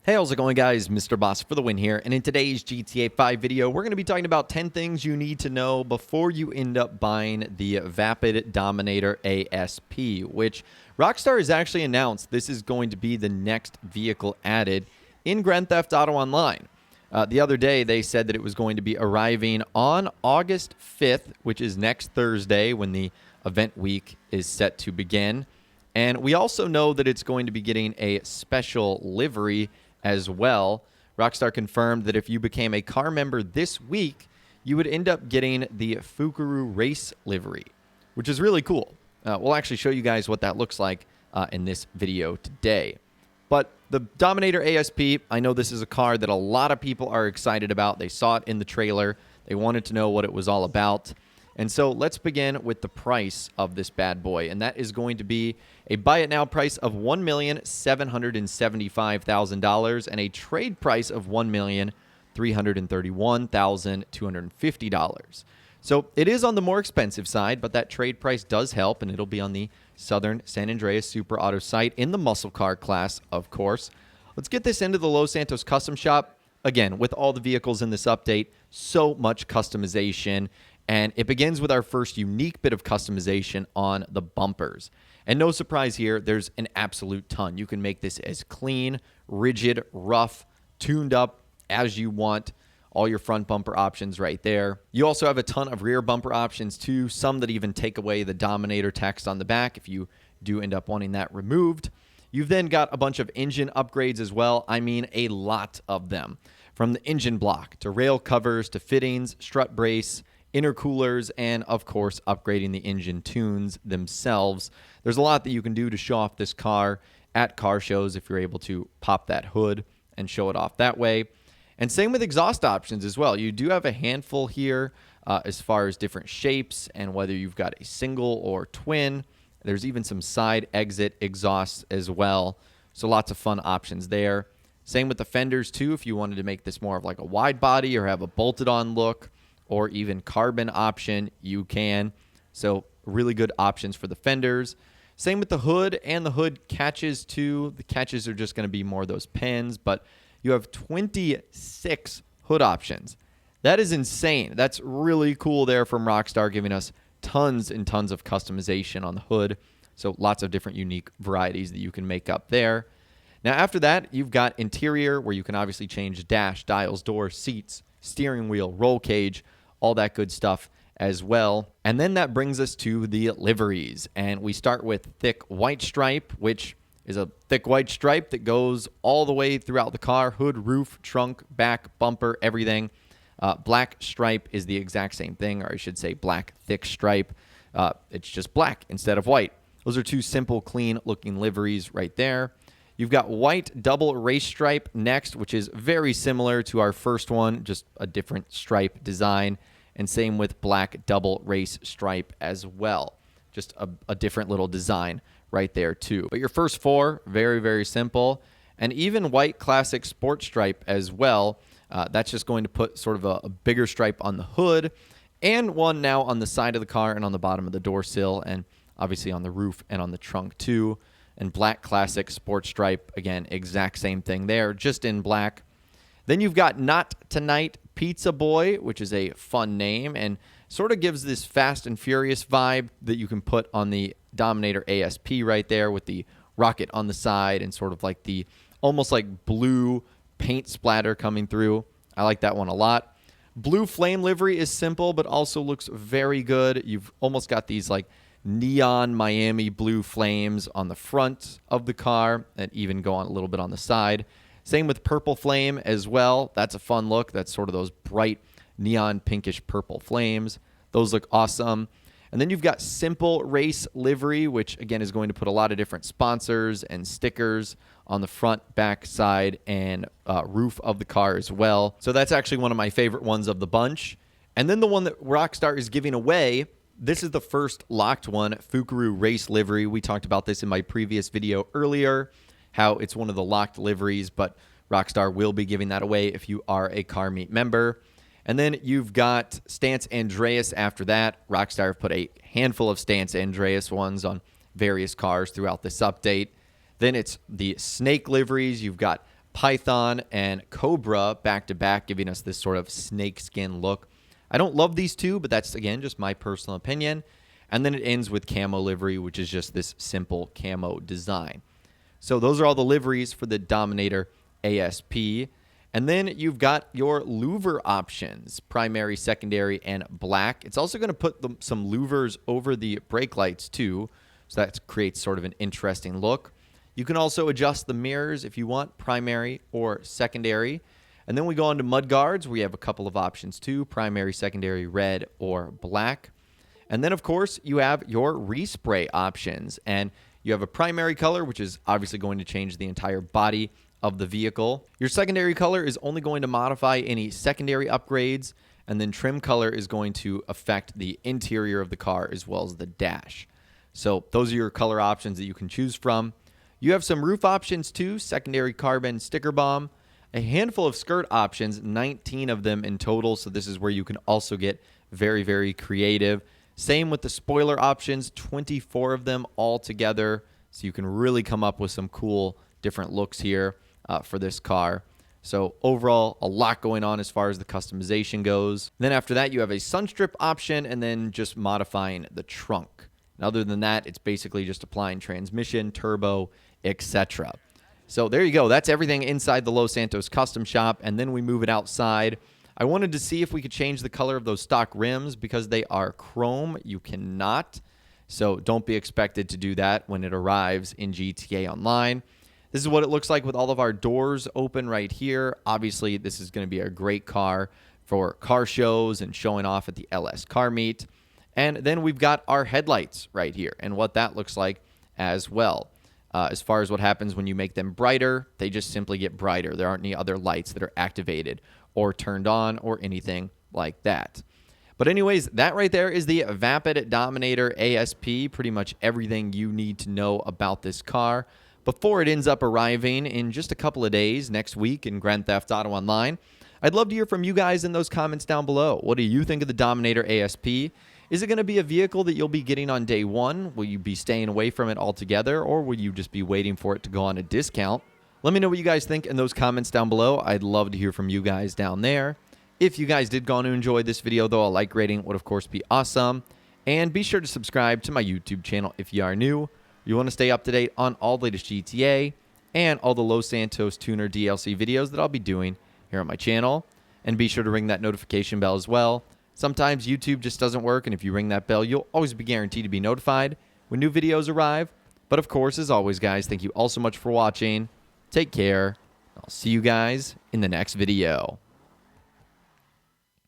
Hey, how's it going, guys? Mr. Boss for the win here, and in today's GTA 5 video, we're going to be talking about 10 things you need to know before you end up buying the Vapid Dominator ASP, which Rockstar has actually announced this is going to be the next vehicle added in Grand Theft Auto Online. The other day, they said that it was going to be arriving on August 5th, which is next Thursday when the event week is set to begin. And we also know that it's going to be getting a special livery as well. Rockstar confirmed that if you became a car member this week, you would end up getting the Fukuru Race livery, which is really cool. We'll actually show you guys what that looks like in this video today. But the Dominator ASP, I know this is a car that a lot of people are excited about. They saw it in the trailer. They wanted to know what it was all about. And so let's begin with the price of this bad boy, and that is going to be a buy-it-now price of $1,775,000 and a trade price of $1,331,250. So it is on the more expensive side, but that trade price does help, and it'll be on the Southern San Andreas Super Auto site in the muscle car class, of course. Let's get this into the Los Santos Custom Shop. Again, with all the vehicles in this update, so much customization. And it begins with our first unique bit of customization on the bumpers. And no surprise here, there's an absolute ton. You can make this as clean, rigid, rough, tuned up as you want. All your front bumper options right there. You also have a ton of rear bumper options too, some that even take away the Dominator text on the back if you do end up wanting that removed. You've then got a bunch of engine upgrades as well. I mean, a lot of them. From the engine block to rail covers to fittings, strut brace, intercoolers, and of course upgrading the engine tunes themselves. There's a lot that you can do to show off this car at car shows if you're able to pop that hood and show it off that way. And same with exhaust options as well. You do have a handful here as far as different shapes and whether you've got a single or twin. There's even some side exit exhausts as well. So lots of fun options there. Same with the fenders too, if you wanted to make this more of like a wide body or have a bolted on look, or even carbon option, you can. So really good options for the fenders. Same with the hood and the hood catches too. The catches are just going to be more of those pins, but you have 26 hood options. That is insane. That's really cool there from Rockstar, giving us tons and tons of customization on the hood. So lots of different unique varieties that you can make up there. Now after that, you've got interior where you can obviously change dash, dials, doors, seats, steering wheel, roll cage, all that good stuff as well. And then that brings us to the liveries. And we start with thick white stripe, which is a thick white stripe that goes all the way throughout the car, hood, roof, trunk, back, bumper, everything. Black stripe is the exact same thing, or I should say black thick stripe. It's just black instead of white. Those are two simple, clean looking liveries right there. You've got white double race stripe next, which is very similar to our first one, just a different stripe design. And same with black double race stripe as well. Just a different little design right there too. But your first four, very, very simple. And even white classic sport stripe as well. That's just going to put sort of a bigger stripe on the hood and one now on the side of the car and on the bottom of the door sill and obviously on the roof and on the trunk too. And black classic sport stripe, again, exact same thing there, just in black. Then you've got Not Tonight Pizza Boy, which is a fun name and sort of gives this Fast and Furious vibe that you can put on the Dominator ASP right there with the rocket on the side and sort of like the almost like blue paint splatter coming through. I like that one a lot. Blue flame livery is simple, but also looks very good. You've almost got these like neon Miami blue flames on the front of the car and even go on a little bit on the side. Same with purple flame as well. That's a fun look. That's sort of those bright neon pinkish purple flames. Those look awesome. And then you've got simple race livery, which again is going to put a lot of different sponsors and stickers on the front, back, side, and roof of the car as well. So that's actually one of my favorite ones of the bunch. And then the one that Rockstar is giving away, this is the first locked one, Fukuru Race livery. We talked about this in my previous video earlier, how it's one of the locked liveries, but Rockstar will be giving that away if you are a Car Meet member. And then you've got Stance Andreas after that. Rockstar have put a handful of Stance Andreas ones on various cars throughout this update. Then it's the snake liveries. You've got Python and Cobra back to back, giving us this sort of snakeskin look. I don't love these two, but that's, again, just my personal opinion. And then it ends with camo livery, which is just this simple camo design. So those are all the liveries for the Dominator ASP. And then you've got your louver options, primary, secondary, and black. It's also going to put some louvers over the brake lights too, so that creates sort of an interesting look. You can also adjust the mirrors if you want, primary or secondary. And then we go on to mud guards. We have a couple of options too, primary, secondary, red, or black. And then, of course, you have your respray options. And you have a primary color, which is obviously going to change the entire body of the vehicle. Your secondary color is only going to modify any secondary upgrades. And then trim color is going to affect the interior of the car as well as the dash. So those are your color options that you can choose from. You have some roof options too, secondary carbon sticker bomb. A handful of skirt options, 19 of them in total. So this is where you can also get very, very creative. Same with the spoiler options, 24 of them all together. So you can really come up with some cool different looks here for this car. So overall, a lot going on as far as the customization goes. Then after that, you have a sunstrip option and then just modifying the trunk. And other than that, it's basically just applying transmission, turbo, etc. So there you go. That's everything inside the Los Santos custom shop. And then we move it outside. I wanted to see if we could change the color of those stock rims because they are chrome. You cannot. So don't be expected to do that when it arrives in GTA Online. This is what it looks like with all of our doors open right here. Obviously, this is going to be a great car for car shows and showing off at the LS car meet. And then we've got our headlights right here and what that looks like as well. As far as what happens when you make them brighter, they just simply get brighter. There aren't any other lights that are activated or turned on or anything like that. But anyways, that right there is the Vapid Dominator ASP. Pretty much everything you need to know about this car before it ends up arriving in just a couple of days next week in Grand Theft Auto Online. I'd love to hear from you guys in those comments down below. What do you think of the Dominator ASP? Is it going to be a vehicle that you'll be getting on day one? Will you be staying away from it altogether, or will you just be waiting for it to go on a discount? Let me know what you guys think in those comments down below. I'd love to hear from you guys down there. If you guys did go on to enjoy this video, though, a like rating would, of course, be awesome. And be sure to subscribe to my YouTube channel if you are new. You want to stay up to date on all the latest GTA and all the Los Santos Tuner DLC videos that I'll be doing here on my channel. And be sure to ring that notification bell as well. Sometimes YouTube just doesn't work, and if you ring that bell, you'll always be guaranteed to be notified when new videos arrive. But of course, as always, guys, thank you all so much for watching. Take care. I'll see you guys in the next video.